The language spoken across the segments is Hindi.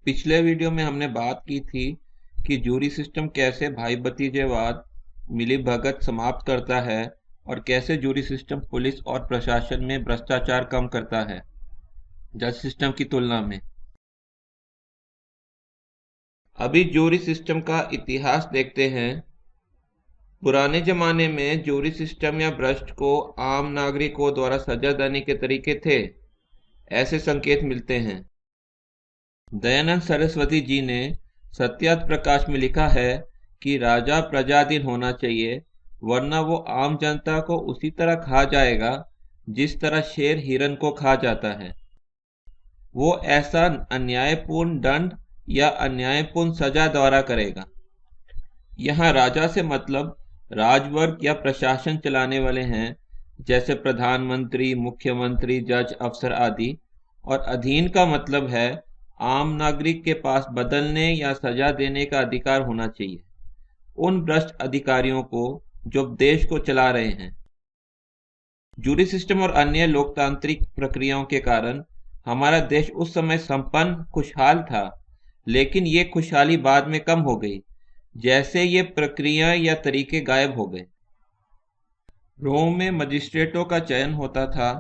पिछले वीडियो में हमने बात की थी कि जूरी सिस्टम कैसे भाई भतीजेवाद मिलीभगत समाप्त करता है और कैसे जूरी सिस्टम पुलिस और प्रशासन में भ्रष्टाचार कम करता है जज सिस्टम की तुलना में। अभी जूरी सिस्टम का इतिहास देखते हैं। पुराने जमाने में जूरी सिस्टम या भ्रष्ट को आम नागरिकों द्वारा सजा देने के तरीके थे, ऐसे संकेत मिलते हैं। दयानंद सरस्वती जी ने सत्यार्थ प्रकाश में लिखा है कि राजा प्रजाधीन होना चाहिए, वरना वो आम जनता को उसी तरह खा जाएगा जिस तरह शेर हिरन को खा जाता है। वो ऐसा अन्यायपूर्ण दंड या अन्यायपूर्ण सजा द्वारा करेगा। यहाँ राजा से मतलब राजवर्ग या प्रशासन चलाने वाले हैं, जैसे प्रधानमंत्री, मुख्यमंत्री, जज, अफसर आदि। और अधीन का मतलब है आम नागरिक के पास बदलने या सजा देने का अधिकार होना चाहिए उन भ्रष्ट अधिकारियों को जो देश को चला रहे हैं। जूरी सिस्टम और अन्य लोकतांत्रिक प्रक्रियाओं के कारण हमारा देश उस समय संपन्न खुशहाल था, लेकिन ये खुशहाली बाद में कम हो गई जैसे ये प्रक्रिया या तरीके गायब हो गए। रोम में मजिस्ट्रेटों का चयन होता था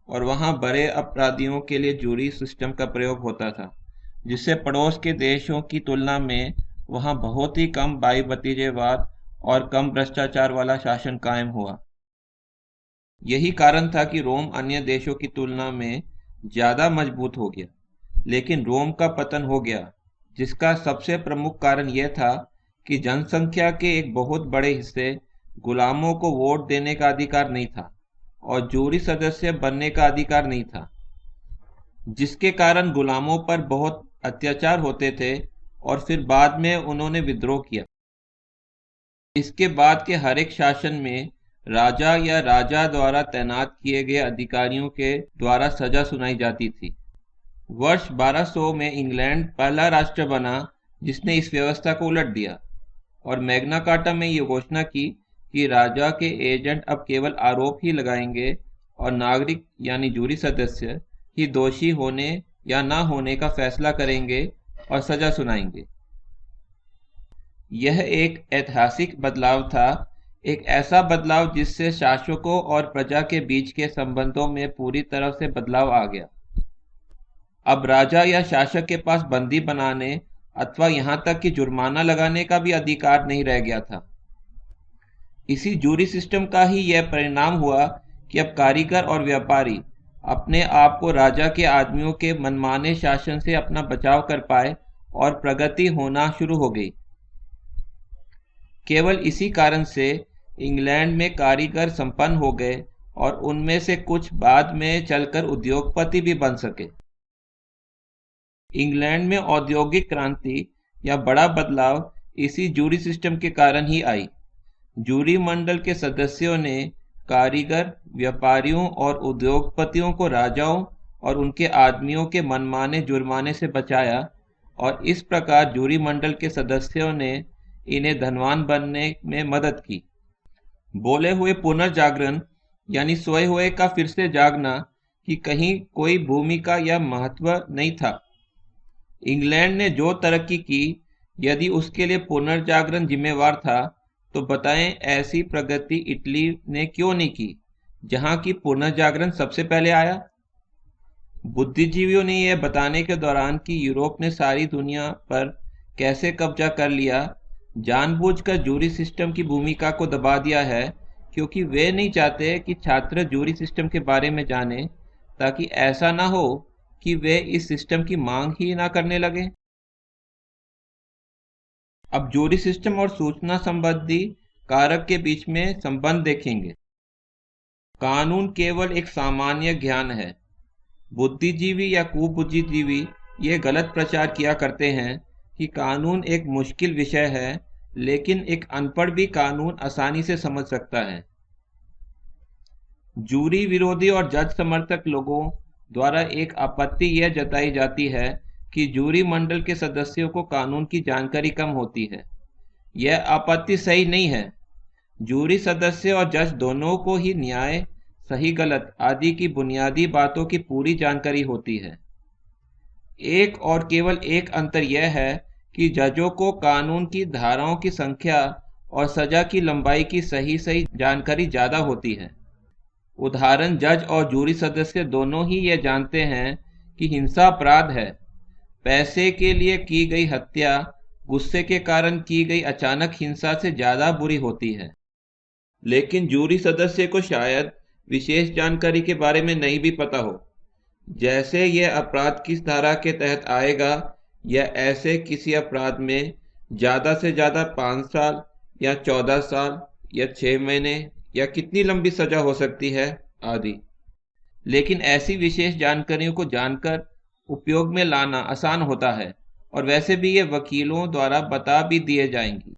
और वहां बड़े अपराधियों के लिए जूरी सिस्टम का प्रयोग होता था, जिससे पड़ोस के देशों की तुलना में वहां बहुत ही कम भाई भतीजेवाद और कम भ्रष्टाचार वाला शासन कायम हुआ। यही कारण था कि रोम अन्य देशों की तुलना में ज्यादा मजबूत हो गया। लेकिन रोम का पतन हो गया, जिसका सबसे प्रमुख कारण यह था कि जनसंख्या के एक बहुत बड़े हिस्से गुलामों को वोट देने का अधिकार नहीं था और जूरी सदस्य बनने का अधिकार नहीं था, जिसके कारण गुलामों पर बहुत अत्याचार होते थे और फिर बाद में उन्होंने विद्रोह किया। इसके बाद के हर एक शासन में राजा या राजा द्वारा तैनात किए गए अधिकारियों के द्वारा सजा सुनाई जाती थी। वर्ष 1200 में इंग्लैंड पहला राष्ट्र बना जिसने इस व्यवस्था को उलट दिया और मैग्ना कार्टा में ये घोषणा की कि राजा के एजेंट अब केवल आरोप ही लगाएंगे और नागरिक यानी जूरी सदस्य ही दोषी होने या ना होने का फैसला करेंगे और सजा सुनाएंगे। यह एक ऐतिहासिक बदलाव था, एक ऐसा बदलाव जिससे शासकों और प्रजा के बीच के संबंधों में पूरी तरह से बदलाव आ गया। अब राजा या शासक के पास बंदी बनाने अथवा यहां तक कि जुर्माना लगाने का भी अधिकार नहीं रह गया था। इसी जूरी सिस्टम का ही यह परिणाम हुआ कि अब कारीगर और व्यापारी अपने आप को राजा के आदमियों के मनमाने शासन से अपना बचाव कर पाए और प्रगति होना शुरू हो गई। केवल इसी कारण से इंग्लैंड में कारीगर संपन्न हो गए और उनमें से कुछ बाद में चलकर उद्योगपति भी बन सके। इंग्लैंड में औद्योगिक क्रांति या बड़ा बदलाव इसी जूरी सिस्टम के कारण ही आई। जूरी मंडल के सदस्यों ने कारीगर, व्यापारियों और उद्योगपतियों को राजाओं और उनके आदमियों के मनमाने जुर्माने से बचाया और इस प्रकार जूरी मंडल के सदस्यों ने इन्हें धनवान बनने में मदद की। बोले हुए पुनर्जागरण यानी सोए हुए का फिर से जागना कि कहीं कोई भूमिका या महत्व नहीं था। इंग्लैंड ने जो तरक्की की, यदि उसके लिए पुनर्जागरण जिम्मेवार था, तो बताएं ऐसी प्रगति इटली ने क्यों नहीं की, जहां की पुनर्जागरण सबसे पहले आया। बुद्धिजीवियों ने यह बताने के दौरान कि यूरोप ने सारी दुनिया पर कैसे कब्जा कर लिया, जानबूझकर जूरी सिस्टम की भूमिका को दबा दिया है, क्योंकि वे नहीं चाहते कि छात्र जूरी सिस्टम के बारे में जाने, ताकि ऐसा ना हो कि वे इस सिस्टम की मांग ही ना करने लगे। अब जूरी सिस्टम और सूचना संबंधी कारक के बीच में संबंध देखेंगे। कानून केवल एक सामान्य ज्ञान है। बुद्धिजीवी या कुबुद्धिजीवी ये गलत प्रचार किया करते हैं कि कानून एक मुश्किल विषय है, लेकिन एक अनपढ़ भी कानून आसानी से समझ सकता है। जूरी विरोधी और जज समर्थक लोगों द्वारा एक आपत्ति यह जताई जाती है कि जूरी मंडल के सदस्यों को कानून की जानकारी कम होती है। यह आपत्ति सही नहीं है। जूरी सदस्य और जज दोनों को ही न्याय, सही गलत आदि की बुनियादी बातों की पूरी जानकारी होती है। एक और केवल एक अंतर यह है कि जजों को कानून की धाराओं की संख्या और सजा की लंबाई की सही सही जानकारी ज्यादा होती है। उदाहरण, जज और जूरी सदस्य दोनों ही ये जानते हैं कि हिंसा अपराध है। पैसे के लिए की गई हत्या गुस्से के कारण की गई अचानक हिंसा से ज्यादा बुरी होती है। लेकिन जूरी सदस्य को शायद विशेष जानकारी के बारे में नहीं भी पता हो, जैसे यह अपराध किस धारा के तहत आएगा, या ऐसे किसी अपराध में ज्यादा से ज्यादा 5 साल या 14 साल या 6 महीने या कितनी लंबी सजा हो सकती है आदि। लेकिन ऐसी विशेष जानकारियों को जानकर उपयोग में लाना आसान होता है, और वैसे भी ये वकीलों द्वारा बता भी दिए जाएंगी।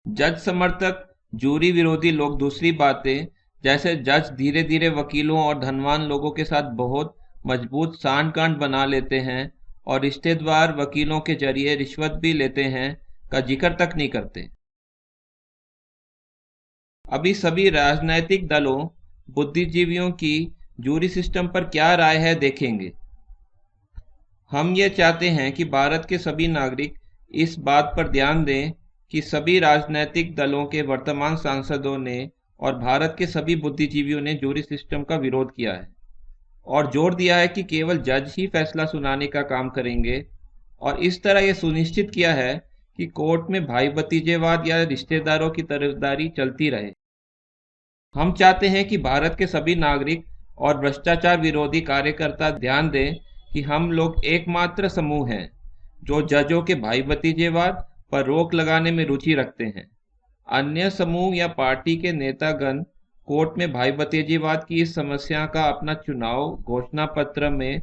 जज समर्थक जूरी विरोधी लोग दूसरी बातें, जैसे जज धीरे धीरे वकीलों और धनवान लोगों के साथ बहुत मजबूत सांठ गांठ बना लेते हैं और रिश्तेदार वकीलों के जरिए रिश्वत भी लेते हैं, का जिक्र तक नहीं करते। अभी सभी राजनैतिक दलों, बुद्धिजीवियों की जूरी सिस्टम पर क्या राय है देखेंगे। हम ये चाहते हैं कि भारत के सभी नागरिक इस बात पर ध्यान दें कि सभी राजनैतिक दलों के वर्तमान सांसदों ने और भारत के सभी बुद्धिजीवियों ने जूरी सिस्टम का विरोध किया है और जोर दिया है कि केवल जज ही फैसला सुनाने का काम करेंगे, और इस तरह यह सुनिश्चित किया है कि कोर्ट में भाई भतीजेवाद या रिश्तेदारों की तरफदारी चलती रहे। हम चाहते हैं कि भारत के सभी नागरिक और भ्रष्टाचार विरोधी कार्यकर्ता ध्यान दें कि हम लोग एकमात्र समूह हैं जो जजों के भाई भतीजेवाद पर रोक लगाने में रुचि रखते हैं। अन्य समूह या पार्टी के नेतागण कोर्ट में भाई भतीजेवाद की इस समस्या का अपना चुनाव घोषणा पत्र में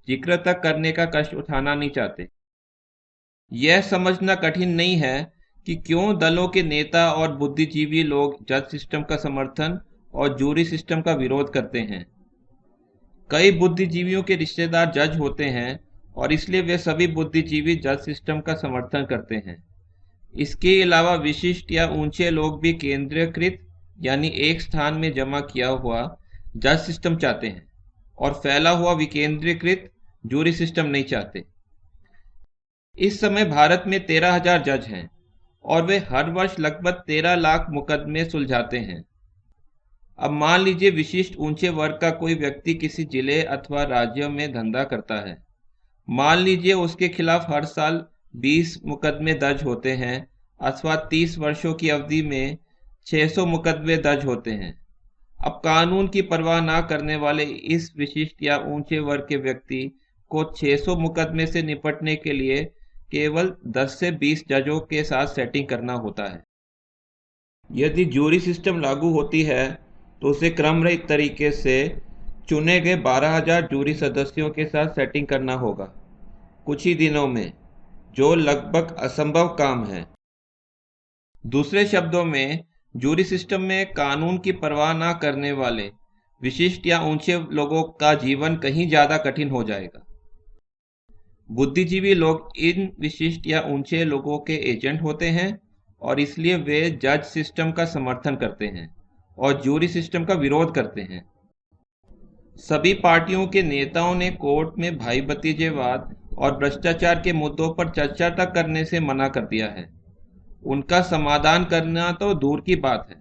जिक्र तक करने का कष्ट उठाना नहीं चाहते। यह समझना कठिन नहीं है कि क्यों दलों के नेता और बुद्धिजीवी लोग जज सिस्टम का समर्थन और जूरी सिस्टम का विरोध करते हैं। कई बुद्धिजीवियों के रिश्तेदार जज होते हैं और इसलिए वे सभी बुद्धिजीवी जज सिस्टम का समर्थन करते हैं। इसके अलावा विशिष्ट या ऊंचे लोग भी केंद्रीकृत यानी एक स्थान में जमा किया हुआ जज सिस्टम चाहते हैं और फैला हुआ विकेंद्रीकृत जूरी सिस्टम नहीं चाहते। इस समय भारत में 13,000 जज हैं और वे हर वर्ष लगभग 13 लाख मुकदमे सुलझाते हैं। अब मान लीजिए विशिष्ट ऊंचे वर्ग का कोई व्यक्ति किसी जिले अथवा राज्य में धंधा करता है। मान लीजिए उसके खिलाफ हर साल 20 मुकदमे दर्ज होते हैं अथवा 30 वर्षों की अवधि में 600 मुकदमे दर्ज होते हैं। अब कानून की परवाह ना करने वाले इस विशिष्ट या ऊंचे वर्ग के व्यक्ति को 600 मुकदमे से निपटने के लिए केवल 10 से 20 जजों के साथ सेटिंग करना होता है। यदि जूरी सिस्टम लागू होती है तो उसे क्रमरहित तरीके से चुने गए 12,000 जूरी सदस्यों के साथ सेटिंग करना होगा कुछ ही दिनों में, जो लगभग असंभव काम है। दूसरे शब्दों में, जूरी सिस्टम में कानून की परवाह न करने वाले विशिष्ट या ऊंचे लोगों का जीवन कहीं ज्यादा कठिन हो जाएगा। बुद्धिजीवी लोग इन विशिष्ट या ऊंचे लोगों के एजेंट होते हैं और इसलिए वे जज सिस्टम का समर्थन करते हैं और जूरी सिस्टम का विरोध करते हैं। सभी पार्टियों के नेताओं ने कोर्ट में भाई भतीजेवाद और भ्रष्टाचार के मुद्दों पर चर्चा तक करने से मना कर दिया है। उनका समाधान करना तो दूर की बात है।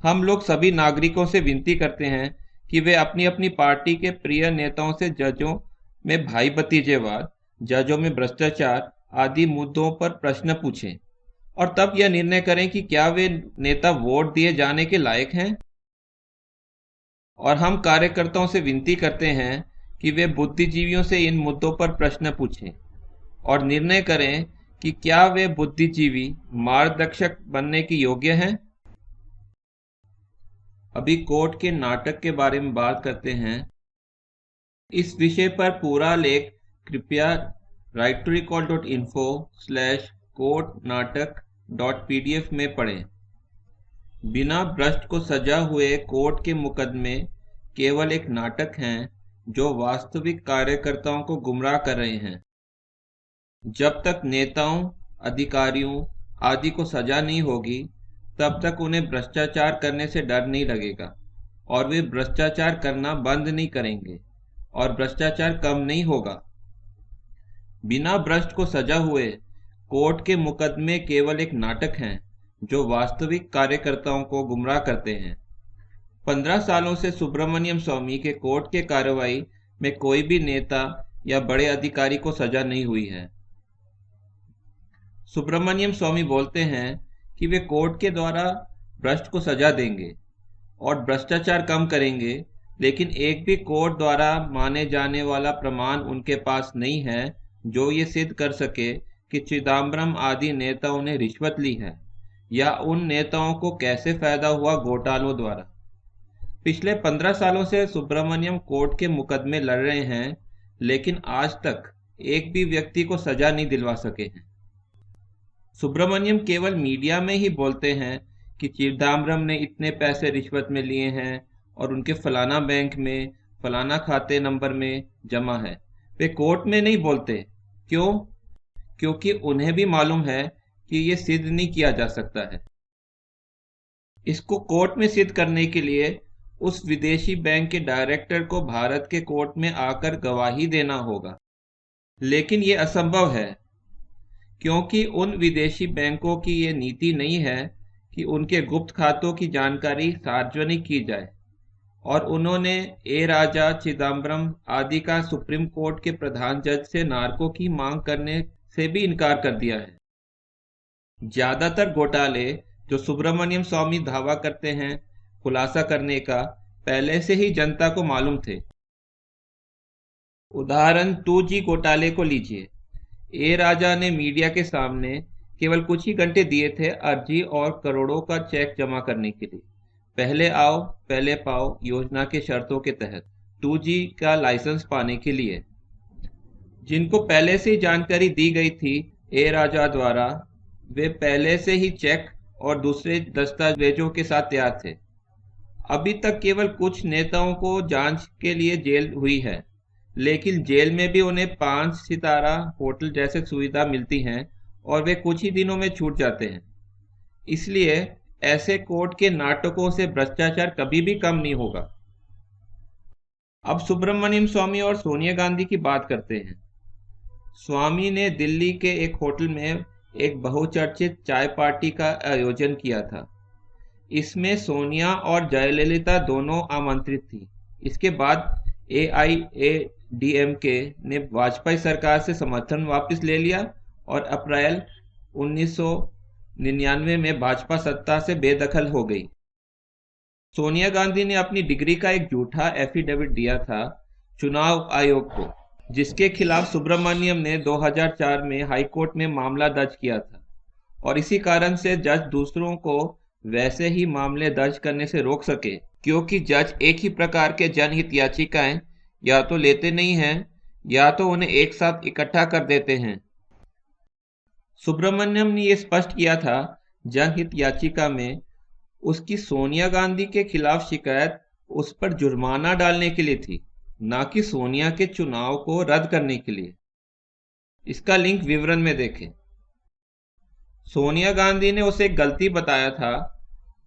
हम लोग सभी नागरिकों से विनती करते हैं कि वे अपनी अपनी पार्टी के प्रिय नेताओं से जजों में भाई भतीजेवाद, जजों में भ्रष्टाचार आदि मुद्दों पर प्रश्न पूछें और तब यह निर्णय करें कि क्या वे नेता वोट दिए जाने के लायक हैं। और हम कार्यकर्ताओं से विनती करते हैं कि वे बुद्धिजीवियों से इन मुद्दों पर प्रश्न पूछें और निर्णय करें कि क्या वे बुद्धिजीवी मार्गदर्शक बनने के योग्य हैं। अभी कोर्ट के नाटक के बारे में बात करते हैं। इस विषय पर पूरा लेख कृपया righttorecall.info/courtnatak.pdf में पढ़ें। बिना भ्रष्ट को सजा हुए कोर्ट के मुकदमे केवल एक नाटक हैं जो वास्तविक कार्यकर्ताओं को गुमराह कर रहे हैं। जब तक नेताओं, अधिकारियों आदि को सजा नहीं होगी, तब तक उन्हें भ्रष्टाचार करने से डर नहीं लगेगा और वे भ्रष्टाचार करना बंद नहीं करेंगे। और भ्रष्टाचार कम नहीं होगा। बिना भ्रष्ट को सजा हुए कोर्ट के मुकदमे केवल एक नाटक हैं जो वास्तविक कार्यकर्ताओं को गुमराह करते हैं। 15 सालों से सुब्रमण्यम स्वामी के कोर्ट के कार्रवाई में कोई भी नेता या बड़े अधिकारी को सजा नहीं हुई है। सुब्रमण्यम स्वामी बोलते हैं कि वे कोर्ट के द्वारा भ्रष्ट को सजा देंगे और भ्रष्टाचार कम करेंगे, लेकिन एक भी कोर्ट द्वारा माने जाने वाला प्रमाण उनके पास नहीं है जो ये सिद्ध कर सके कि चिदम्बरम आदि नेताओं ने रिश्वत ली है या उन नेताओं को कैसे फायदा हुआ घोटालों द्वारा। पिछले 15 सालों से सुब्रमण्यम कोर्ट के मुकदमे लड़ रहे हैं, लेकिन आज तक एक भी व्यक्ति को सजा नहीं दिलवा सके हैं। सुब्रमण्यम केवल मीडिया में ही बोलते हैं कि चिदम्बरम ने इतने पैसे रिश्वत में लिए हैं और उनके फलाना बैंक में फलाना खाते नंबर में जमा है। वे कोर्ट में नहीं बोलते। क्यों? क्योंकि उन्हें भी मालूम है कि ये सिद्ध नहीं किया जा सकता है। इसको कोर्ट में सिद्ध करने के लिए उस विदेशी बैंक के डायरेक्टर को भारत के कोर्ट में आकर गवाही देना होगा, लेकिन ये असंभव है क्योंकि उन विदेशी बैंकों की ये नीति नहीं है कि उनके गुप्त खातों की जानकारी सार्वजनिक की जाए, और उन्होंने ए राजा चिदम्बरम आदि का सुप्रीम कोर्ट के प्रधान जज से नार्को की मांग करने से भी इनकार कर दिया है। ज्यादातर घोटाले जो सुब्रमण्यम स्वामी दावा करते हैं खुलासा करने का, पहले से ही जनता को मालूम थे। उदाहरण 2G घोटाले को लीजिए। ए राजा ने मीडिया के सामने केवल कुछ ही घंटे दिए थे अर्जी और करोड़ों का चेक जमा करने के लिए, पहले आओ पहले पाओ योजना के शर्तों के तहत 2G का लाइसेंस पाने के लिए। जिनको पहले से ही जानकारी दी गई थी ए राजा द्वारा, वे पहले से ही चेक और दूसरे दस्तावेजों के साथ तैयार थे। अभी तक केवल कुछ नेताओं को जांच के लिए जेल हुई है, लेकिन जेल में भी उन्हें 5 सितारा होटल जैसे सुविधा मिलती हैं और वे कुछ ही दिनों में छूट जाते हैं। इसलिए ऐसे कोर्ट के नाटकों से भ्रष्टाचार कभी भी कम नहीं होगा। अब सुब्रमण्यम स्वामी और सोनिया गांधी की बात करते हैं। स्वामी ने दिल्ली के एक होटल में एक बहुचर्चित चाय पार्टी का आयोजन किया था। इसमें सोनिया और जयललिता दोनों आमंत्रित थी। इसके बाद AIADMK ने वाजपेयी सरकार से समर्थन वापस ले लिया और अप्रैल 1999 में भाजपा सत्ता से बेदखल हो गई। सोनिया गांधी ने अपनी डिग्री का एक झूठा एफिडेविट दिया था चुनाव आयोग को, जिसके खिलाफ सुब्रमण्यम ने 2004 में हाईकोर्ट में मामला दर्ज किया था, और इसी कारण से जज दूसरों को वैसे ही मामले दर्ज करने से रोक सके, क्योंकि जज एक ही प्रकार के जनहित याचिकाएं या तो लेते नहीं हैं या तो उन्हें एक साथ इकट्ठा कर देते हैं। सुब्रमण्यम ने यह स्पष्ट किया था जनहित याचिका में उसकी सोनिया गांधी के खिलाफ शिकायत उस पर जुर्माना डालने के लिए थी, ना कि सोनिया के चुनाव को रद्द करने के लिए। इसका लिंक विवरण में देखें। सोनिया गांधी ने उसे गलती बताया था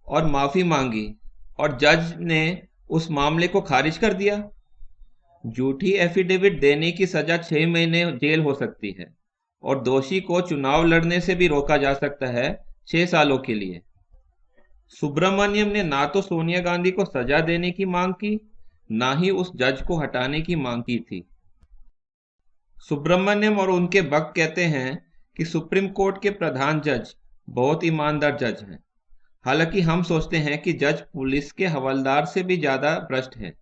और माफी मांगी, और जज ने उस मामले को खारिज कर दिया। झूठी एफिडेविट देने की सजा 6 महीने जेल हो सकती है और दोषी को चुनाव लड़ने से भी रोका जा सकता है 6 सालों के लिए। सुब्रमण्यम ने ना तो सोनिया गांधी को सजा देने की मांग की, ना ही उस जज को हटाने की मांग की थी। सुब्रमण्यम और उनके भक्त कहते हैं कि सुप्रीम कोर्ट के प्रधान जज बहुत ईमानदार जज हैं। हालांकि हम सोचते हैं कि जज पुलिस के हवलदार से भी ज्यादा भ्रष्ट है।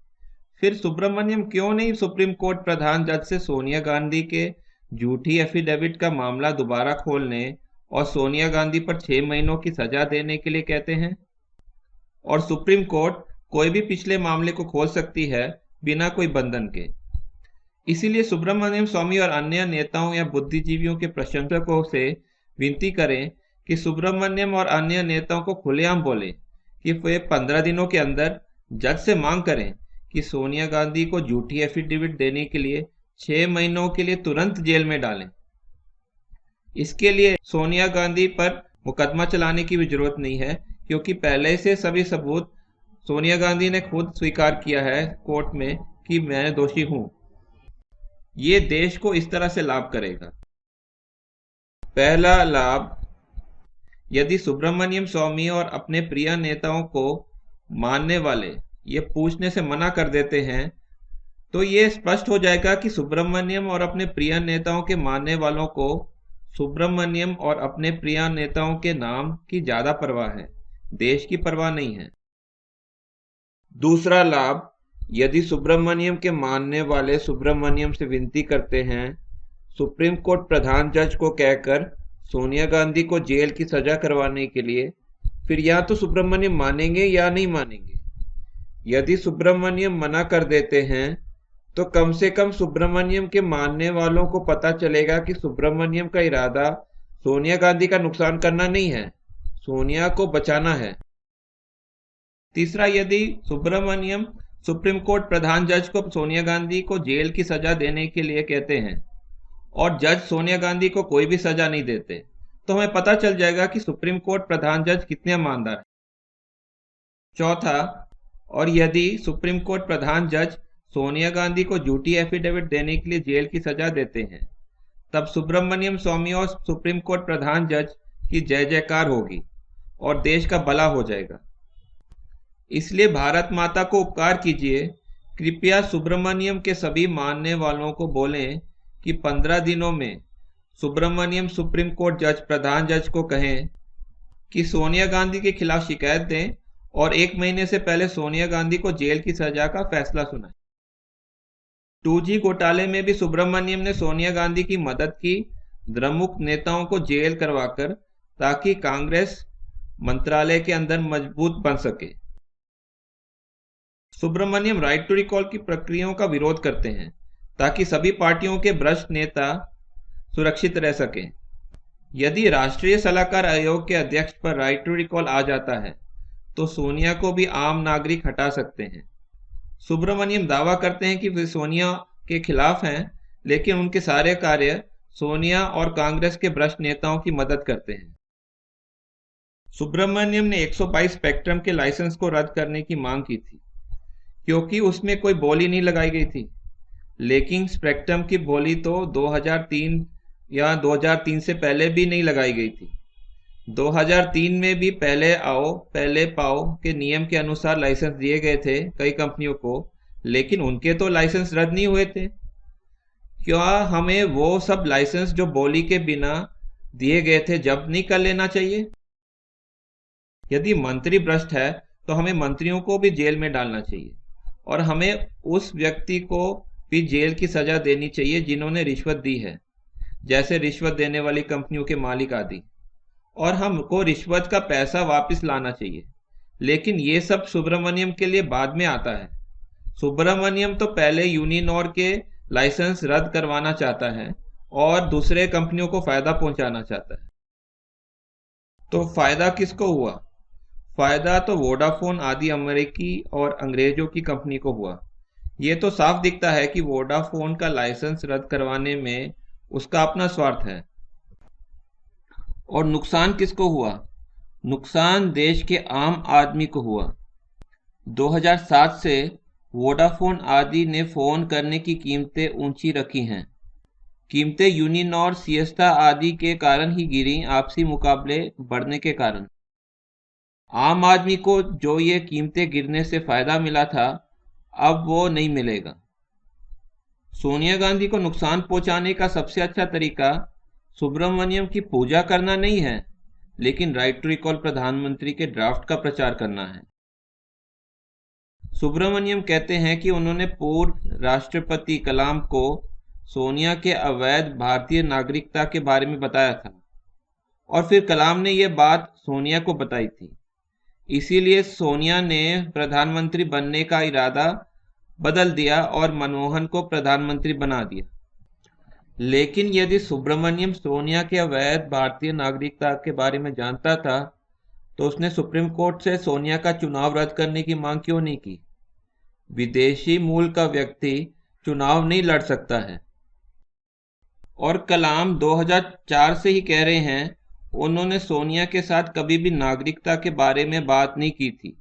फिर सुब्रमण्यम क्यों नहीं सुप्रीम कोर्ट प्रधान जज से सोनिया गांधी के झूठी एफिडेविट का मामला दोबारा खोलने और सोनिया गांधी पर 6 महीनों की सजा देने के लिए कहते हैं? और सुप्रीम कोर्ट कोई भी पिछले मामले को खोल सकती है बिना कोई बंधन के। इसीलिए सुब्रमण्यम स्वामी और अन्य नेताओं या बुद्धिजीवियों के प्रशंसकों से विनती करें कि सुब्रमण्यम और अन्य नेताओं को खुलेआम बोले कि वे 15 दिनों के अंदर जज से मांग करें कि सोनिया गांधी को झूठी एफिडेविट देने के लिए 6 महीनों के लिए तुरंत जेल में डालें। इसके लिए सोनिया गांधी पर मुकदमा चलाने की भी जरूरत नहीं है, क्योंकि पहले से सभी सबूत सोनिया गांधी ने खुद स्वीकार किया है कोर्ट में कि मैं दोषी हूं। ये देश को इस तरह से लाभ करेगा। पहला लाभ, यदि सुब्रमण्यम स्वामी और अपने प्रिय नेताओं को मानने वाले ये पूछने से मना कर देते हैं, तो ये स्पष्ट हो जाएगा कि सुब्रमण्यम और अपने प्रिय नेताओं के मानने वालों को सुब्रमण्यम और अपने प्रिय नेताओं के नाम की ज्यादा परवाह है, देश की परवाह नहीं है। दूसरा लाभ, यदि सुब्रमण्यम के मानने वाले सुब्रमण्यम से विनती करते हैं सुप्रीम कोर्ट प्रधान जज को कहकर सोनिया गांधी को जेल की सजा करवाने के लिए, फिर या तो सुब्रमण्यम मानेंगे या नहीं मानेंगे। यदि सुब्रमण्यम मना कर देते हैं तो कम से कम सुब्रमण्यम के मानने वालों को पता चलेगा कि सुब्रमण्यम का इरादा सोनिया गांधी का नुकसान करना नहीं है, सोनिया को बचाना है। तीसरा, यदि सुब्रमण्यम सुप्रीम कोर्ट प्रधान जज को सोनिया गांधी को जेल की सजा देने के लिए कहते हैं और जज सोनिया गांधी को कोई भी सजा नहीं देते, तो हमें पता चल जाएगा कि सुप्रीम कोर्ट प्रधान जज कितने ईमानदार हैं। चौथा, और यदि सुप्रीम कोर्ट प्रधान जज सोनिया गांधी को झूठी एफिडेविट देने के लिए जेल की सजा देते हैं, तब सुब्रमण्यम स्वामी और सुप्रीम कोर्ट प्रधान जज की जय जयकार होगी और देश का भला हो जाएगा। इसलिए भारत माता को उपकार कीजिए, कृपया सुब्रमण्यम के सभी मानने वालों को बोलें कि 15 दिनों में सुब्रमण्यम सुप्रीम कोर्ट जज प्रधान जज को कहें कि सोनिया गांधी के खिलाफ शिकायत दें और 1 महीने से पहले सोनिया गांधी को जेल की सजा का फैसला सुनाएं। 2G घोटाले में भी सुब्रमण्यम ने सोनिया गांधी की मदद की, द्रमुक नेताओं को जेल करवाकर, ताकि कांग्रेस मंत्रालय के अंदर मजबूत बन सके। सुब्रमण्यम राइट टू रिकॉल की प्रक्रियाओं का विरोध करते हैं ताकि सभी पार्टियों के भ्रष्ट नेता सुरक्षित रह सकें। यदि राष्ट्रीय सलाहकार आयोग के अध्यक्ष पर राइट टू रिकॉल आ जाता है तो सोनिया को भी आम नागरिक हटा सकते हैं। सुब्रमण्यम दावा करते हैं कि वे सोनिया के खिलाफ हैं, लेकिन उनके सारे कार्य सोनिया और कांग्रेस के भ्रष्ट नेताओं की मदद करते हैं। सुब्रमण्यम ने 122 स्पेक्ट्रम के लाइसेंस को रद्द करने की मांग की थी, क्योंकि उसमें कोई बोली नहीं लगाई गई थी। लेकिन स्पेक्ट्रम की बोली तो 2003 या 2003 से पहले भी नहीं लगाई गई थी। 2003 में भी पहले आओ पहले पाओ के नियम के अनुसार लाइसेंस दिए गए थे कई कंपनियों को, लेकिन उनके तो लाइसेंस रद्द नहीं हुए थे। क्या हमें वो सब लाइसेंस जो बोली के बिना दिए गए थे जब्त नहीं कर लेना चाहिए? यदि मंत्री भ्रष्ट है तो हमें मंत्रियों को भी जेल में डालना चाहिए और हमें उस व्यक्ति को भी जेल की सजा देनी चाहिए जिन्होंने रिश्वत दी है, जैसे रिश्वत देने वाली कंपनियों के मालिक आदि, और हमको रिश्वत का पैसा वापस लाना चाहिए। लेकिन ये सब सुब्रमण्यम के लिए बाद में आता है। सुब्रमण्यम तो पहले यूनिनॉर के लाइसेंस रद्द करवाना चाहता है और दूसरे कंपनियों को फायदा पहुंचाना चाहता है। तो फायदा किसको हुआ? फायदा तो वोडाफोन आदि अमेरिकी और अंग्रेजों की कंपनी को हुआ। ये तो साफ दिखता है कि वोडाफोन का लाइसेंस रद्द करवाने में उसका अपना स्वार्थ है। और नुकसान किसको हुआ? नुकसान देश के आम आदमी को हुआ। 2007 से वोडाफोन आदि ने फोन करने की कीमतें ऊंची रखी हैं। कीमतें यूनिनॉर, सिएस्टा आदि के कारण ही गिरी, आपसी मुकाबले बढ़ने के कारण। आम आदमी को जो ये कीमतें गिरने से फायदा मिला था, अब वो नहीं मिलेगा। सोनिया गांधी को नुकसान पहुंचाने का सबसे अच्छा तरीका सुब्रमण्यम की पूजा करना नहीं है, लेकिन राइट टू रिकॉल प्रधानमंत्री के ड्राफ्ट का प्रचार करना है। सुब्रमण्यम कहते हैं कि उन्होंने पूर्व राष्ट्रपति कलाम को सोनिया के अवैध भारतीय नागरिकता के बारे में बताया था और फिर कलाम ने यह बात सोनिया को बताई थी। इसीलिए सोनिया ने प्रधानमंत्री बनने का इरादा बदल दिया और मनमोहन को प्रधानमंत्री बना दिया। लेकिन यदि सुब्रमण्यम सोनिया के अवैध भारतीय नागरिकता के बारे में जानता था तो उसने सुप्रीम कोर्ट से सोनिया का चुनाव रद्द करने की मांग क्यों नहीं की? विदेशी मूल का व्यक्ति चुनाव नहीं लड़ सकता है। और कलाम 2004 से ही कह रहे हैं, उन्होंने सोनिया के साथ कभी भी नागरिकता के बारे में बात नहीं की थी।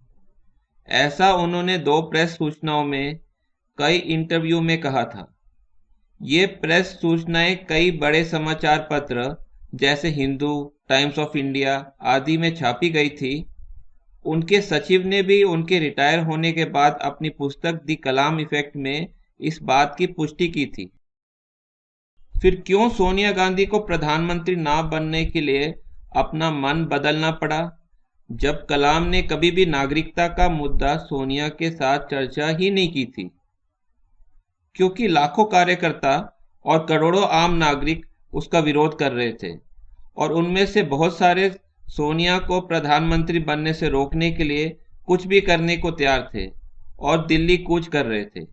ऐसा उन्होंने 2 प्रेस सूचनाओं में कई इंटरव्यू में कहा था। ये प्रेस सूचनाएं कई बड़े समाचार पत्र जैसे हिंदू, टाइम्स ऑफ इंडिया आदि में छापी गई थी। उनके सचिव ने भी उनके रिटायर होने के बाद अपनी पुस्तक द कलाम इफेक्ट में इस बात की पुष्टि की थी। फिर क्यों सोनिया गांधी को प्रधानमंत्री ना बनने के लिए अपना मन बदलना पड़ा, जब कलाम ने कभी भी नागरिकता का मुद्दा सोनिया के साथ चर्चा ही नहीं की थी? क्योंकि लाखों कार्यकर्ता और करोड़ों आम नागरिक उसका विरोध कर रहे थे और उनमें से बहुत सारे सोनिया को प्रधानमंत्री बनने से रोकने के लिए कुछ भी करने को तैयार थे और दिल्ली कूच कर रहे थे।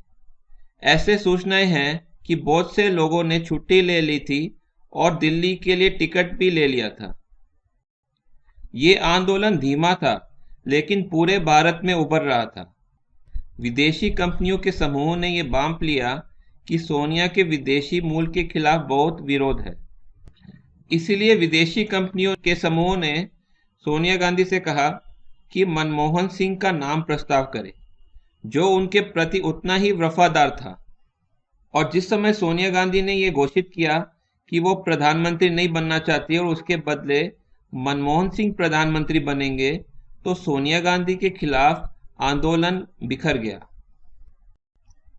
ऐसे सूचनाएं हैं कि बहुत से लोगों ने छुट्टी ले ली थी और दिल्ली के लिए टिकट भी ले लिया था। ये आंदोलन धीमा था लेकिन पूरे भारत में उभर रहा था। विदेशी कंपनियों के समूह ने यह भांप लिया कि सोनिया के विदेशी मूल के खिलाफ बहुत विरोध है। इसीलिए विदेशी कंपनियों के समूह ने सोनिया गांधी से कहा कि मनमोहन सिंह का नाम प्रस्ताव करे, जो उनके प्रति उतना ही वफादार था। और जिस समय सोनिया गांधी ने यह घोषित किया कि वो प्रधानमंत्री नहीं बनना चाहती और उसके बदले मनमोहन सिंह प्रधानमंत्री बनेंगे, तो सोनिया गांधी के खिलाफ आंदोलन बिखर गया।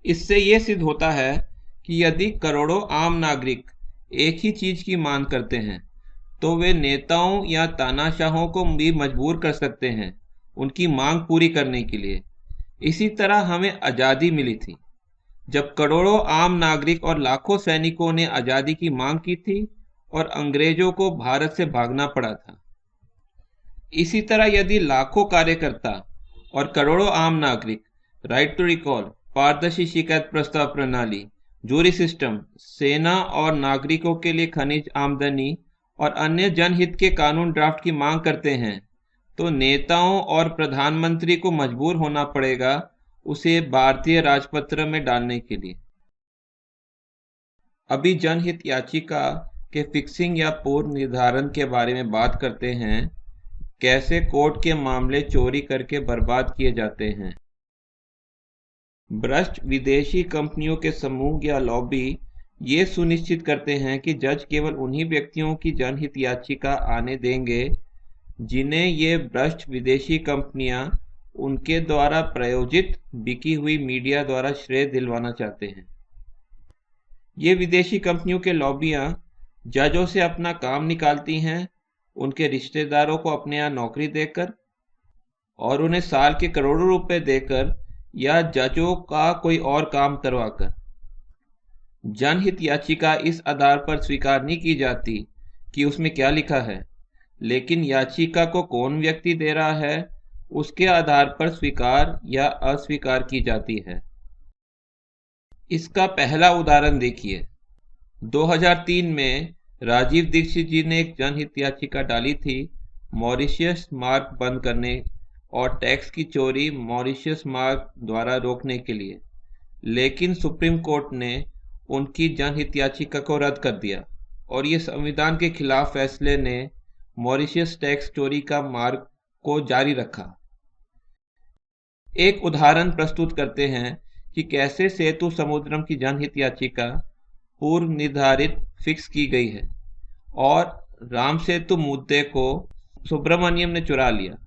इससे यह सिद्ध होता है कि यदि करोड़ों आम नागरिक एक ही चीज की मांग करते हैं तो वे नेताओं या तानाशाहों को भी मजबूर कर सकते हैं उनकी मांग पूरी करने के लिए। इसी तरह हमें आजादी मिली थी जब करोड़ों आम नागरिक और लाखों सैनिकों ने आजादी की मांग की थी और अंग्रेजों को भारत से भागना पड़ा था। इसी तरह यदि लाखों कार्यकर्ता और करोड़ों आम नागरिक राइट टू रिकॉल, पारदर्शी शिकायत प्रस्ताव प्रणाली, जूरी सिस्टम, सेना और नागरिकों के लिए खनिज आमदनी और अन्य जनहित के कानून ड्राफ्ट की मांग करते हैं, तो नेताओं और प्रधानमंत्री को मजबूर होना पड़ेगा उसे भारतीय राजपत्र में डालने के लिए। अभी जनहित याचिका के फिक्सिंग या पूर्व निर्धारण के बारे में बात करते हैं। कैसे कोर्ट के मामले चोरी करके बर्बाद किए जाते हैं। भ्रष्ट विदेशी कंपनियों के समूह या लॉबी ये सुनिश्चित करते हैं कि जज केवल उन्हीं व्यक्तियों की जनहित याचिका आने देंगे जिन्हें ये भ्रष्ट विदेशी कंपनियां उनके द्वारा प्रायोजित बिकी हुई मीडिया द्वारा श्रेय दिलवाना चाहते हैं। ये विदेशी कंपनियों के लॉबियां जजों से अपना काम निकालती हैं, उनके रिश्तेदारों को अपने यहाँ नौकरी देकर और उन्हें साल के करोड़ों रुपए देकर या जजों का कोई और काम करवाकर। जनहित याचिका इस आधार पर स्वीकार नहीं की जाती कि उसमें क्या लिखा है, लेकिन याचिका को कौन व्यक्ति दे रहा है उसके आधार पर स्वीकार या अस्वीकार की जाती है। इसका पहला उदाहरण देखिए। 2003 में राजीव दीक्षित जी ने एक जनहित याचिका डाली थी मॉरिशस मार्ग बंद करने और टैक्स की चोरी मॉरिशस मार्ग द्वारा रोकने के लिए, लेकिन सुप्रीम कोर्ट ने उनकी जनहित याचिका को रद्द कर दिया और ये संविधान के खिलाफ फैसले ने मॉरिशस टैक्स चोरी का मार्ग को जारी रखा। एक उदाहरण प्रस्तुत करते हैं कि कैसे सेतु समुद्रम की जनहित याचिका पूर्व निर्धारित फिक्स की गई है और राम सेतु मुद्दे को सुब्रमण्यम ने चुरा लिया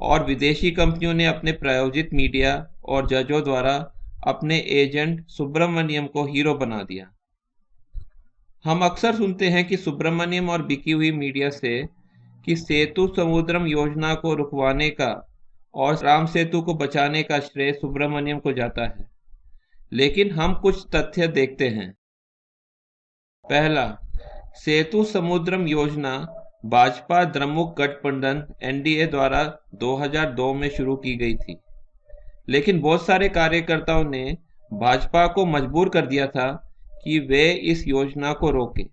और विदेशी कंपनियों ने अपने प्रायोजित मीडिया और जजों द्वारा अपने एजेंट सुब्रमण्यम को हीरो बना दिया। हम अक्सर सुनते हैं कि सुब्रमण्यम और बिकी हुई मीडिया से कि सेतु समुद्रम योजना को रुकवाने का और राम सेतु को बचाने का श्रेय सुब्रमण्यम को जाता है, लेकिन हम कुछ तथ्य देखते हैं। पहला, सेतु समुद्रम योजना भाजपा द्रमुक गठबंधन एनडीए द्वारा 2002 में शुरू की गई थी, लेकिन बहुत सारे कार्यकर्ताओं ने भाजपा को मजबूर कर दिया था कि वे इस योजना को रोके।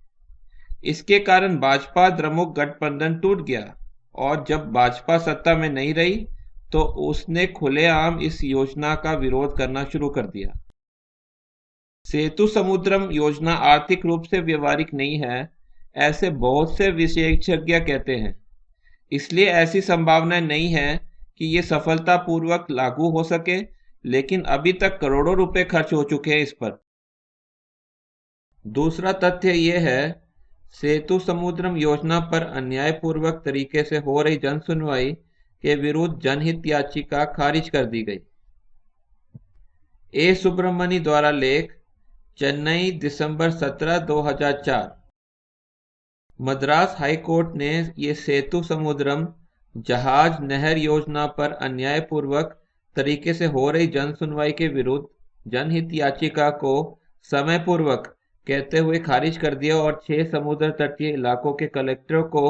इसके कारण भाजपा द्रमुक गठबंधन टूट गया और जब भाजपा सत्ता में नहीं रही तो उसने खुलेआम इस योजना का विरोध करना शुरू कर दिया। सेतु समुद्रम योजना आर्थिक रूप से व्यवहारिक नहीं है, ऐसे बहुत से विशेषज्ञ कहते हैं। इसलिए ऐसी संभावना नहीं है कि ये सफलतापूर्वक लागू हो सके, लेकिन अभी तक करोड़ों रुपए खर्च हो चुके हैं इस पर। दूसरा तथ्य यह है, सेतु समुद्रम योजना पर अन्यायपूर्वक तरीके से हो रही जन सुनवाई के विरुद्ध जनहित याचिका खारिज कर दी गई। ए सुब्रमणी द्वारा लेख, चेन्नई, दिसंबर 17, 2004। मद्रास हाई कोर्ट ने ये सेतु समुद्रम जहाज नहर योजना पर अन्यायपूर्वक तरीके से हो रही जन सुनवाई के विरुद्ध जनहित याचिका को समयपूर्वक कहते हुए खारिज कर दिया और 6 समुद्र तटीय इलाकों के कलेक्टरों को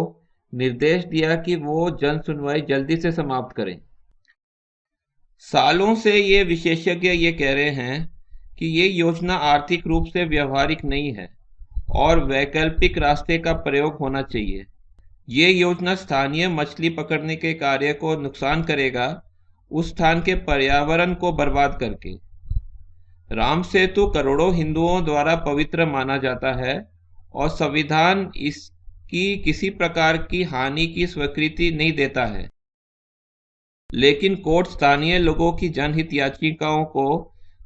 निर्देश दिया कि वो जन सुनवाई जल्दी से समाप्त करें। सालों से ये विशेषज्ञ ये कह रहे हैं कि ये योजना आर्थिक रूप से व्यवहारिक नहीं है और वैकल्पिक रास्ते का प्रयोग होना चाहिए। ये योजना स्थानीय मछली पकड़ने के कार्य को नुकसान करेगा, उस स्थान के पर्यावरण को बर्बाद करके। राम सेतु करोड़ों हिंदुओं द्वारा पवित्र माना जाता है और संविधान इसकी किसी प्रकार की हानि की स्वीकृति नहीं देता है, लेकिन कोर्ट स्थानीय लोगों की जनहित याचिकाओं को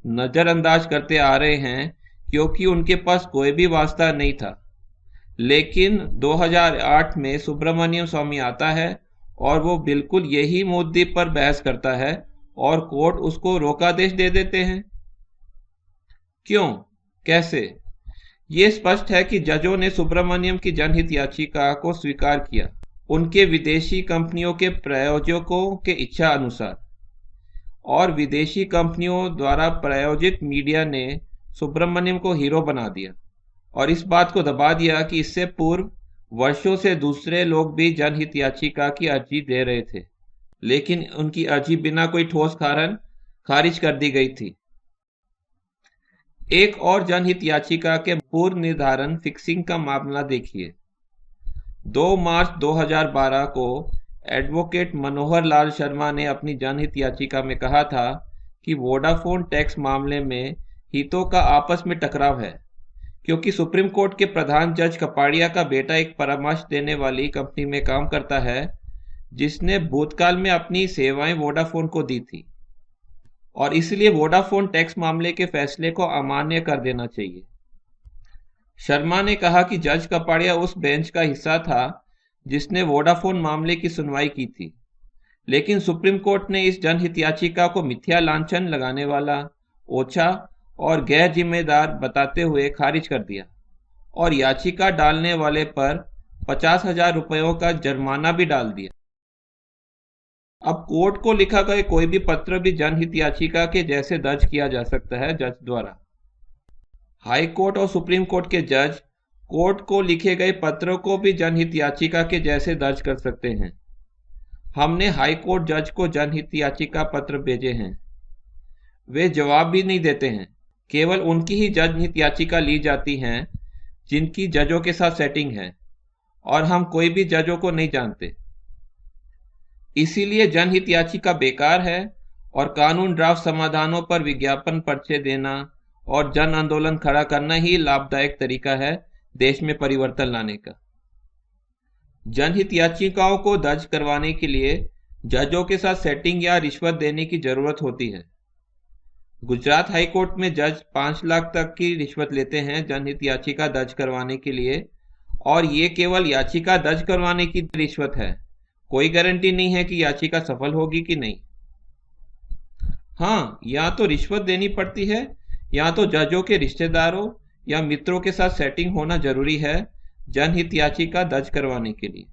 नजरअंदाज करते आ रहे हैं क्योंकि उनके पास कोई भी वास्ता नहीं था। लेकिन 2008 में सुब्रमण्यम स्वामी आता है और वो बिल्कुल यही मुद्दे पर बहस करता है और कोर्ट उसको रोकादेश दे देते हैं। क्यों, कैसे? ये स्पष्ट है कि जजों ने सुब्रमण्यम की जनहित याचिका को स्वीकार किया उनके विदेशी कंपनियों के प्रायोजकों के इच्छा अनुसार, और विदेशी कंपनियों द्वारा प्रायोजित मीडिया ने सुब्रमण्यम को हीरो बना दिया और इस बात को दबा दिया कि इससे पूर्व वर्षों से दूसरे लोग भी जनहित याचिका की अर्जी दे रहे थे, लेकिन उनकी अर्जी बिना कोई ठोस कारण खारिज कर दी गई थी। एक और जनहित याचिका के पूर्व निर्धारण फिक्सिंग का मामला देखिए। 2 मार्च 2012 को एडवोकेट मनोहर लाल शर्मा ने अपनी जनहित याचिका में कहा था कि वोडाफोन टैक्स मामले में हितों का आपस में टकराव है, क्योंकि सुप्रीम कोर्ट के प्रधान जज कपाड़िया का बेटा एक परामर्श देने वाली कंपनी में काम करता है जिसने भूतकाल में अपनी सेवाएं वोडाफोन को दी थी, और इसलिए वोडाफोन टैक्स मामले के फैसले को अमान्य कर देना चाहिए। शर्मा ने कहा कि जज कपाड़िया उस बेंच का हिस्सा था जिसने वोडाफोन मामले की सुनवाई की थी, लेकिन सुप्रीम कोर्ट ने इस जनहित याचिका को मिथ्या लांछन लगाने वाला, ओछा और गैर जिम्मेदार बताते हुए खारिज कर दिया और याचिका डालने वाले पर 50,000 रुपयों का जुर्माना भी डाल दिया। अब कोर्ट को लिखा गया कोई भी पत्र भी जनहित याचिका के जैसे दर्ज किया जा सकता है जज द्वारा। हाई कोर्ट और सुप्रीम कोर्ट के जज कोर्ट को लिखे गए पत्रों को भी जनहित याचिका के जैसे दर्ज कर सकते हैं। हमने हाई कोर्ट जज को जनहित याचिका पत्र भेजे हैं, वे जवाब भी नहीं देते हैं, केवल उनकी ही जनहित याचिका ली जाती हैं जिनकी जजों के साथ सेटिंग है, और हम कोई भी जजों को नहीं जानते। इसीलिए जनहित याचिका बेकार है और कानून ड्राफ्ट समाधानों पर विज्ञापन पर्चे देना और जन आंदोलन खड़ा करना ही लाभदायक तरीका है देश में परिवर्तन लाने का। जनहित याचिकाओं को दर्ज करवाने के लिए जजों के साथ सेटिंग या रिश्वत देने की जरूरत होती है। गुजरात हाई कोर्ट में जज 5 लाख तक की रिश्वत लेते हैं जनहित याचिका दर्ज करवाने के लिए, और ये केवल याचिका दर्ज करवाने की रिश्वत है, कोई गारंटी नहीं है कि याचिका सफल होगी कि नहीं। हाँ, या तो रिश्वत देनी पड़ती है या तो जजों के रिश्तेदारों या मित्रों के साथ सेटिंग होना जरूरी है जनहित याचिका दर्ज करवाने के लिए।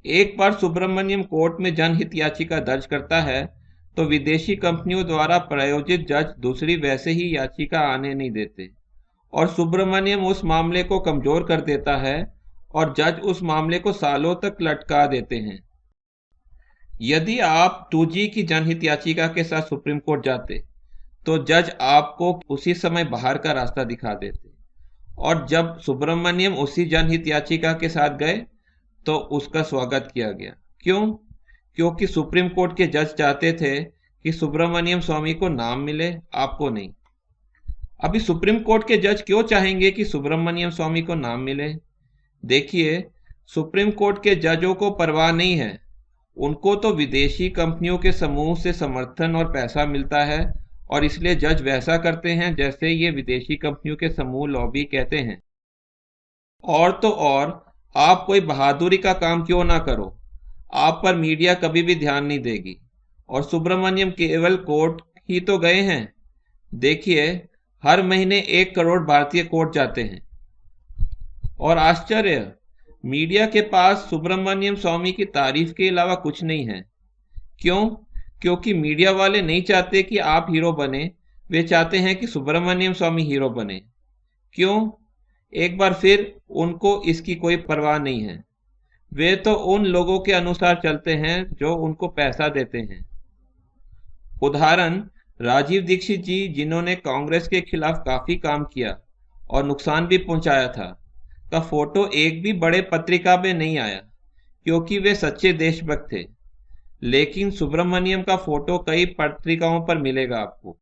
एक बार सुब्रमण्यम कोर्ट में जनहित याचिका दर्ज करता है तो विदेशी कंपनियों द्वारा प्रायोजित जज दूसरी वैसे ही याचिका आने नहीं देते और सुब्रमण्यम उस मामले को कमजोर कर देता है और जज उस मामले को सालों तक लटका देते हैं। यदि आप 2G की जनहित याचिका के साथ सुप्रीम कोर्ट जाते तो जज आपको उसी समय बाहर का रास्ता दिखा देते, और जब सुब्रमण्यम उसी जनहित याचिका के साथ गए तो उसका स्वागत किया गया। क्यों? क्योंकि सुप्रीम कोर्ट के जज चाहते थे कि सुब्रमण्यम स्वामी को नाम मिले, आपको नहीं। अभी सुप्रीम कोर्ट के जज क्यों चाहेंगे कि सुब्रमण्यम स्वामी को नाम मिले? देखिए, सुप्रीम कोर्ट के जजों को परवाह नहीं है, उनको तो विदेशी कंपनियों के समूह से समर्थन और पैसा मिलता है और इसलिए जज वैसा करते हैं जैसे ये विदेशी कंपनियों के समूह लॉबी कहते हैं। और तो और, आप कोई बहादुरी का काम क्यों ना करो, आप पर मीडिया कभी भी ध्यान नहीं देगी। और सुब्रमण्यम केवल कोर्ट ही तो गए हैं। देखिए, हर महीने 1 करोड़ भारतीय कोर्ट जाते हैं। और आश्चर्य, मीडिया के पास सुब्रमण्यम स्वामी की तारीफ के अलावा कुछ नहीं है। क्यों? क्योंकि मीडिया वाले नहीं चाहते कि आप हीरो बने, वे चाहते हैं कि सुब्रमण्यम स्वामी हीरो बने। क्यों? एक बार फिर उनको इसकी कोई परवाह नहीं है। वे तो उन लोगों के अनुसार चलते हैं जो उनको पैसा देते हैं। उदाहरण, राजीव दीक्षित जी, जिन्होंने कांग्रेस के खिलाफ काफी काम किया और नुकसान भी पहुंचाया था, का फोटो एक भी बड़े पत्रिका में नहीं आया क्योंकि वे सच्चे देशभक्त थे। लेकिन सुब्रमण्यम का फोटो कई पत्रिकाओं पर मिलेगा आपको।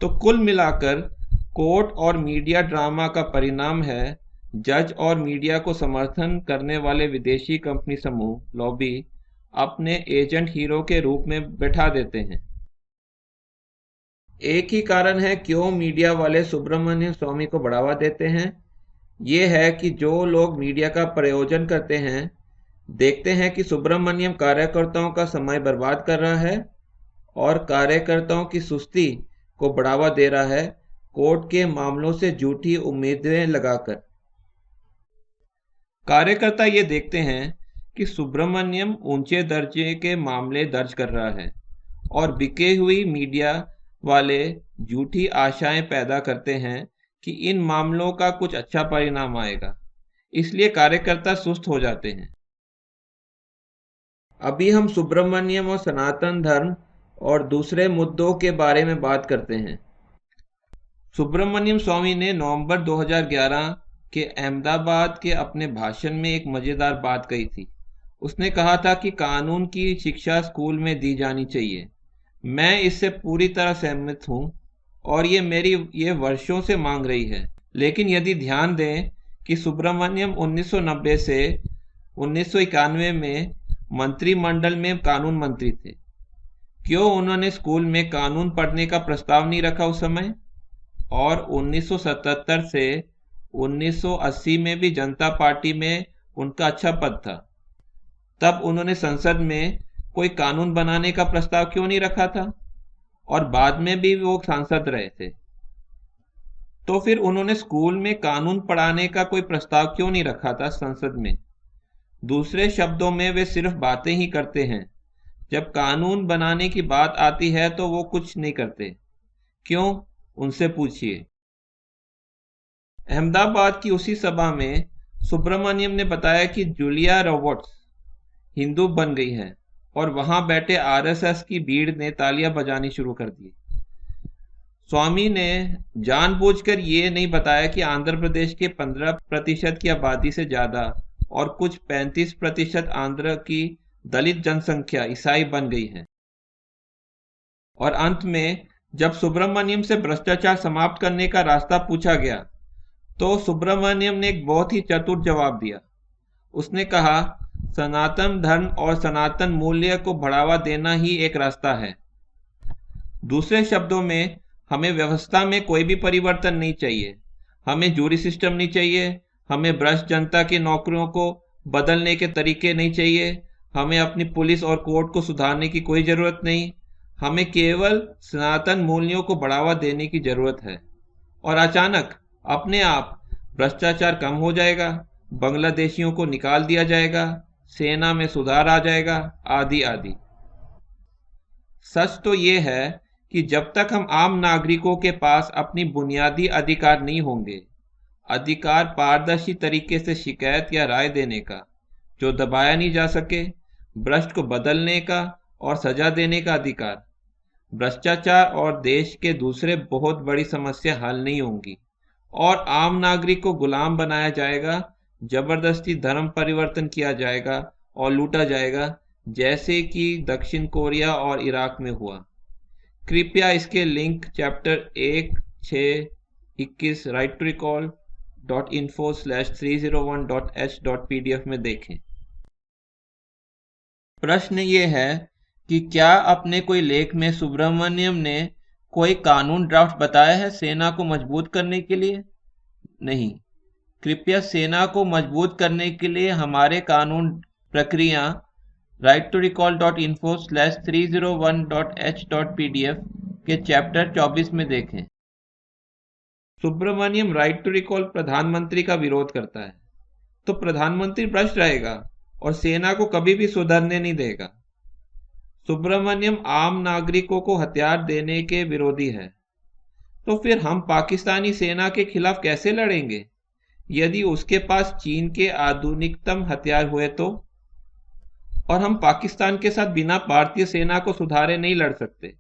तो कुल मिलाकर कोर्ट और मीडिया ड्रामा का परिणाम है जज और मीडिया को समर्थन करने वाले विदेशी कंपनी समूह लॉबी अपने एजेंट हीरो के रूप में बैठा देते हैं। एक ही कारण है क्यों मीडिया वाले सुब्रमण्यम स्वामी को बढ़ावा देते हैं। ये है कि जो लोग मीडिया का प्रयोजन करते हैं देखते हैं कि सुब्रमण्यम कार्यकर्ताओं का समय बर्बाद कर रहा है और कार्यकर्ताओं की सुस्ती को बढ़ावा दे रहा है कोर्ट के मामलों से झूठी उम्मीदें लगाकर। कार्यकर्ता ये देखते हैं कि सुब्रमण्यम ऊंचे दर्जे के मामले दर्ज कर रहा है और बिके हुई मीडिया वाले झूठी आशाएं पैदा करते हैं कि इन मामलों का कुछ अच्छा परिणाम आएगा, इसलिए कार्यकर्ता सुस्त हो जाते हैं। अभी हम सुब्रमण्यम और सनातन धर्म और दूसरे मुद्दों के बारे में बात करते हैं। सुब्रमण्यम स्वामी ने नवंबर 2011 के अहमदाबाद के अपने भाषण में एक मजेदार बात कही थी। उसने कहा था कि कानून की शिक्षा स्कूल में दी जानी चाहिए। मैं इससे पूरी तरह सहमत हूं और ये वर्षों से मांग रही है। लेकिन यदि ध्यान दें कि सुब्रमण्यम 1990 से 1991 में मंत्रिमंडल में कानून मंत्री थे, क्यों उन्होंने स्कूल में कानून पढ़ने का प्रस्ताव नहीं रखा उस समय? और 1977 से 1980 में भी जनता पार्टी में उनका अच्छा पद था, तब उन्होंने संसद में कोई कानून बनाने का प्रस्ताव क्यों नहीं रखा था? और बाद में भी वो सांसद रहे थे, तो फिर उन्होंने स्कूल में कानून पढ़ाने का कोई प्रस्ताव क्यों नहीं रखा था संसद में? दूसरे शब्दों में वे सिर्फ बातें ही करते हैं, जब कानून बनाने की बात आती है तो वो कुछ नहीं करते। क्यों? उनसे पूछिए। अहमदाबाद की उसी सभा में सुब्रमण्यम ने बताया कि जूलिया रॉबर्ट्स हिंदू बन गई है और वहां बैठे आरएसएस की भीड़ ने तालियां बजानी शुरू कर दी। स्वामी ने जानबूझकर ये नहीं बताया कि आंध्र प्रदेश के 15% की आबादी से ज्यादा और कुछ 35% आंध्र की दलित जनसंख्या ईसाई बन गई है। और अंत में जब सुब्रमण्यम से भ्रष्टाचार समाप्त करने का रास्ता पूछा गया तो सुब्रमण्यम ने एक बहुत ही चतुर जवाब दिया। उसने कहा, सनातन धर्म और सनातन मूल्य को बढ़ावा देना ही एक रास्ता है। दूसरे शब्दों में, हमें व्यवस्था में कोई भी परिवर्तन नहीं चाहिए, हमें जूरी सिस्टम नहीं चाहिए, हमें भ्रष्ट जनता की नौकरियों को बदलने के तरीके नहीं चाहिए, हमें अपनी पुलिस और कोर्ट को सुधारने की कोई जरूरत नहीं, हमें केवल सनातन मूल्यों को बढ़ावा देने की जरूरत है। और अचानक अपने आप भ्रष्टाचार कम हो जाएगा, बांग्लादेशियों को निकाल दिया जाएगा, सेना में सुधार आ जाएगा, आदि आदि। सच तो ये है कि जब तक हम आम नागरिकों के पास अपनी बुनियादी अधिकार नहीं होंगे, अधिकार पारदर्शी तरीके से शिकायत या राय देने का जो दबाया नहीं जा सके, भ्रष्ट को बदलने का और सजा देने का अधिकार, भ्रष्टाचार और देश के दूसरे बहुत बड़ी समस्या हल नहीं होंगी और आम नागरिक को गुलाम बनाया जाएगा, जबरदस्ती धर्म परिवर्तन किया जाएगा और लूटा जाएगा, जैसे कि दक्षिण कोरिया और इराक में हुआ। कृपया इसके लिंक चैप्टर 1/6/21 right2recall.info/301.h.pdf में देखें। प्रश्न ये है कि क्या अपने कोई लेख में सुब्रमण्यम ने कोई कानून ड्राफ्ट बताया है सेना को मजबूत करने के लिए? नहीं। कृपया सेना को मजबूत करने के लिए हमारे कानून प्रक्रिया righttorecall.info/301.h.pdf के चैप्टर 24 में देखें। सुब्रमण्यम राइट टू रिकॉल प्रधानमंत्री का विरोध करता है तो प्रधानमंत्री भ्रष्ट रहेगा और सेना को कभी भी सुधरने नहीं देगा। सुब्रमण्यम आम नागरिकों को हथियार देने के विरोधी है, तो फिर हम पाकिस्तानी सेना के खिलाफ कैसे लड़ेंगे यदि उसके पास चीन के आधुनिकतम हथियार हुए तो? और हम पाकिस्तान के साथ बिना भारतीय सेना को सुधारे नहीं लड़ सकते।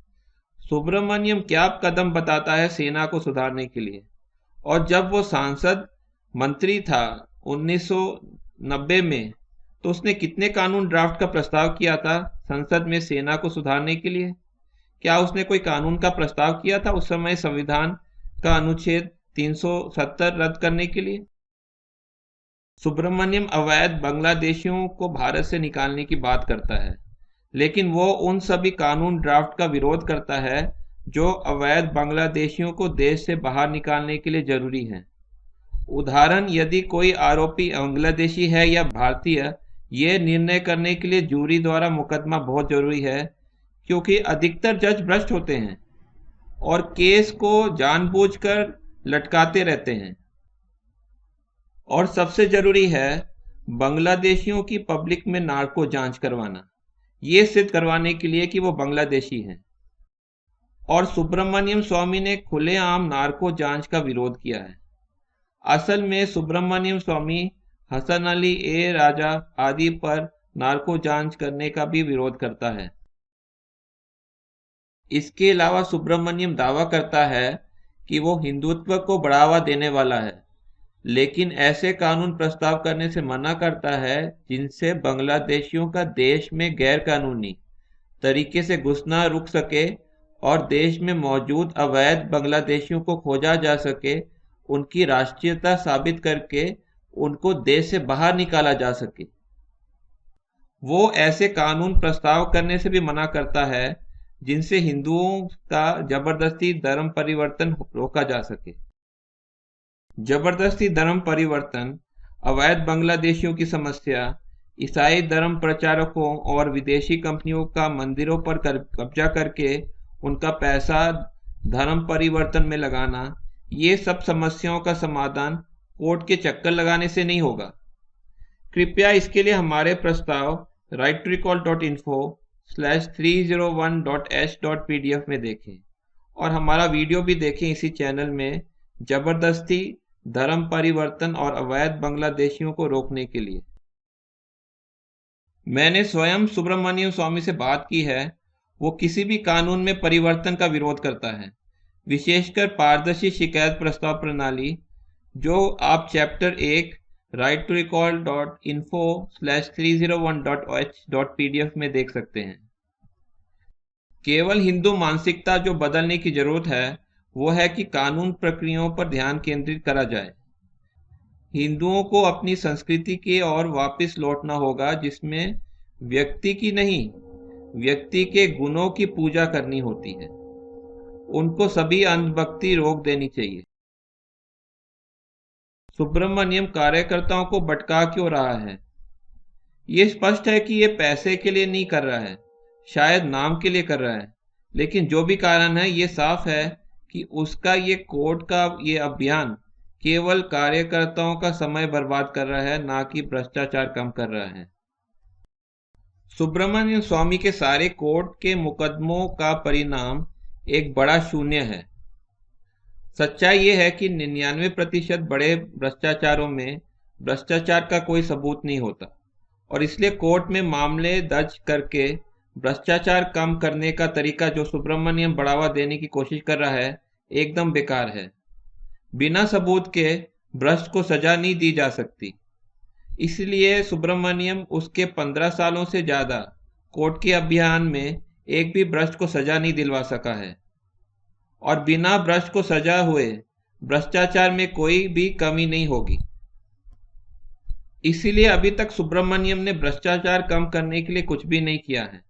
सुब्रमण्यम क्या कदम बताता है सेना को सुधारने के लिए? और जब वो सांसद मंत्री था 1990 में, तो उसने कितने कानून ड्राफ्ट का प्रस्ताव किया था संसद में सेना को सुधारने के लिए? क्या उसने कोई कानून का प्रस्ताव किया था उस समय संविधान का अनुच्छेद 370 रद्द करने के लिए? सुब्रमण्यम अवैध बांग्लादेशियों को भारत से निकालने की बात करता है, लेकिन वो उन सभी कानून ड्राफ्ट का विरोध करता है जो अवैध बांग्लादेशियों को देश से बाहर निकालने के लिए जरूरी हैं। उदाहरण, यदि कोई आरोपी बांग्लादेशी है या भारतीय, ये निर्णय करने के लिए जूरी द्वारा मुकदमा बहुत जरूरी है, क्योंकि अधिकतर जज भ्रष्ट होते हैं और केस को जानबूझकर लटकाते रहते हैं। और सबसे जरूरी है बांग्लादेशियों की पब्लिक में नार्को जांच करवाना, ये सिद्ध करवाने के लिए कि वो बांग्लादेशी हैं। और सुब्रमण्यम स्वामी ने खुलेआम नार्को जांच का विरोध किया है। असल में सुब्रमण्यम स्वामी हसन अली ए राजा आदि पर नार्को जांच करने का भी विरोध करता है। इसके अलावा सुब्रमण्यम दावा करता है कि वो हिंदुत्व को बढ़ावा देने वाला है, लेकिन ऐसे कानून प्रस्ताव करने से मना करता है जिनसे बांग्लादेशियों का देश में गैर कानूनी तरीके से घुसना रुक सके और देश में मौजूद अवैध बांग्लादेशियों को खोजा जा सके, उनकी राष्ट्रीयता साबित करके उनको देश से बाहर निकाला जा सके। वो ऐसे कानून प्रस्ताव करने से भी मना करता है जिनसे हिंदुओं का जबरदस्ती धर्म परिवर्तन रोका जा सके। जबरदस्ती धर्म परिवर्तन, अवैध बांग्लादेशियों की समस्या, ईसाई धर्म प्रचारकों और विदेशी कंपनियों का मंदिरों पर कब्जा करके उनका पैसा धर्म परिवर्तन में लगाना, ये सब समस्याओं का समाधान कोर्ट के चक्कर लगाने से नहीं होगा। कृपया इसके लिए हमारे प्रस्ताव righttorecall.info/301.h.pdf में देखें और हमारा वीडियो भी देखें इसी चैनल में, जबरदस्ती धर्म परिवर्तन और अवैध बांग्लादेशियों को रोकने के लिए। मैंने स्वयं सुब्रमण्यम स्वामी से बात की है। वो किसी भी कानून में परिवर्तन का विरोध करता है, विशेषकर पारदर्शी शिकायत प्रस्ताव प्रणाली, जो आप चैप्टर 1 righttorecall.info/301.h.pdf में देख सकते हैं। केवल हिंदू मानसिकता जो बदलने की जरूरत है वो है कि कानून प्रक्रियाओं पर ध्यान केंद्रित करा जाए। हिंदुओं को अपनी संस्कृति की ओर वापस लौटना होगा, जिसमें व्यक्ति की नहीं, व्यक्ति के गुणों की पूजा करनी होती है। उनको सभी अंधभक्ति रोक देनी चाहिए। सुब्रमण्यम कार्यकर्ताओं को भटका क्यों रहा है? ये स्पष्ट है कि ये पैसे के लिए नहीं कर रहा है, शायद नाम के लिए कर रहा है, लेकिन जो भी कारण है ये साफ है कि उसका ये कोर्ट का ये अभियान केवल कार्यकर्ताओं का समय बर्बाद कर रहा है, ना कि भ्रष्टाचार कम कर रहा है। सुब्रमण्यम स्वामी के सारे कोर्ट के मुकदमों का परिणाम एक बड़ा शून्य है। सच्चाई ये है कि 99% बड़े भ्रष्टाचारों में भ्रष्टाचार का कोई सबूत नहीं होता और इसलिए कोर्ट में मामले दर्ज करके भ्रष्टाचार कम करने का तरीका जो सुब्रमण्यम बढ़ावा देने की कोशिश कर रहा है एकदम बेकार है। बिना सबूत के भ्रष्ट को सजा नहीं दी जा सकती। इसलिए सुब्रमण्यम उसके 15 सालों से ज्यादा कोर्ट के अभियान में एक भी भ्रष्ट को सजा नहीं दिलवा सका है और बिना भ्रष्ट को सजा हुए भ्रष्टाचार में कोई भी कमी नहीं होगी। इसीलिए अभी तक सुब्रमण्यम ने भ्रष्टाचार कम करने के लिए कुछ भी नहीं किया है।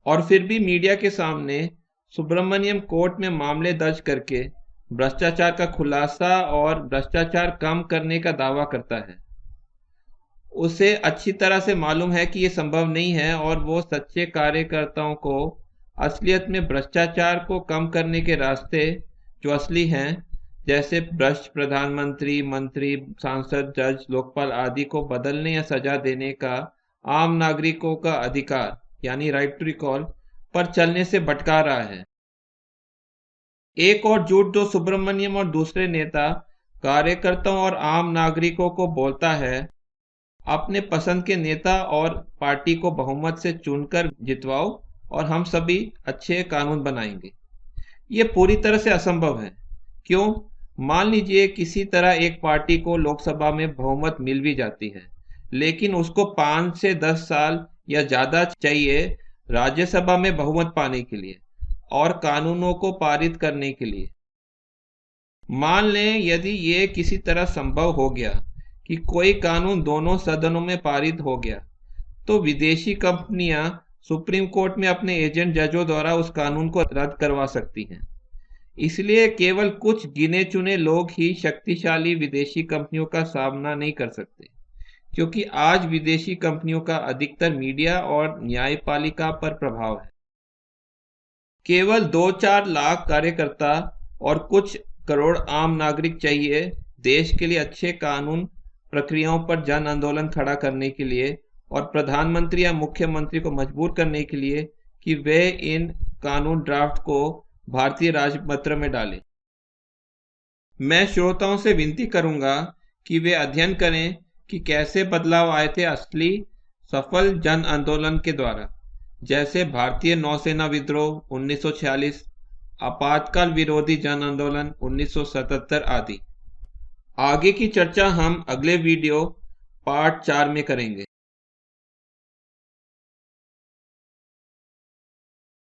और फिर भी मीडिया के सामने सुब्रमण्यम कोर्ट में मामले दर्ज करके भ्रष्टाचार का खुलासा और भ्रष्टाचार कम करने का दावा करता है। उसे अच्छी तरह से मालूम है कि ये संभव नहीं है और वो सच्चे कार्यकर्ताओं को असलियत में भ्रष्टाचार को कम करने के रास्ते जो असली हैं, जैसे भ्रष्ट प्रधानमंत्री, मंत्री, सांसद, जज, लोकपाल आदि को बदलने या सजा देने का आम नागरिकों का अधिकार यानी राइट टू रिकॉल पर चलने से भटका रहा है। एक और झूठ जो सुब्रमण्यम और दूसरे नेता कार्यकर्ताओं और आम नागरिकों को बोलता है, अपने पसंद के नेता और पार्टी को बहुमत से चुनकर जितवाओ और हम सभी अच्छे कानून बनाएंगे। ये पूरी तरह से असंभव है। क्यों? मान लीजिए किसी तरह एक पार्टी को लोकसभा में बहुमत मिल भी जाती है, लेकिन उसको 5 से 10 साल या ज्यादा चाहिए राज्यसभा में बहुमत पाने के लिए और कानूनों को पारित करने के लिए। मान लें यदि ये किसी तरह संभव हो गया कि कोई कानून दोनों सदनों में पारित हो गया, तो विदेशी कंपनियां सुप्रीम कोर्ट में अपने एजेंट जजों द्वारा उस कानून को रद्द करवा सकती हैं। इसलिए केवल कुछ गिने चुने लोग ही शक्तिशाली विदेशी कंपनियों का सामना नहीं कर सकते, क्योंकि आज विदेशी कंपनियों का अधिकतर मीडिया और न्यायपालिका पर प्रभाव है। केवल 2-4 लाख कार्यकर्ता और कुछ करोड़ आम नागरिक चाहिए देश के लिए अच्छे कानून प्रक्रियाओं पर जन आंदोलन खड़ा करने के लिए और प्रधानमंत्री या मुख्यमंत्री को मजबूर करने के लिए कि वे इन कानून ड्राफ्ट को भारतीय राजपत्र में डालें। मैं श्रोताओं से विनती करूंगा कि वे अध्ययन करें कि कैसे बदलाव आए थे असली सफल जन आंदोलन के द्वारा, जैसे भारतीय नौसेना विद्रोह 1946, आपातकाल विरोधी जन आंदोलन 1977 आदि। आगे की चर्चा हम अगले वीडियो पार्ट 4 में करेंगे।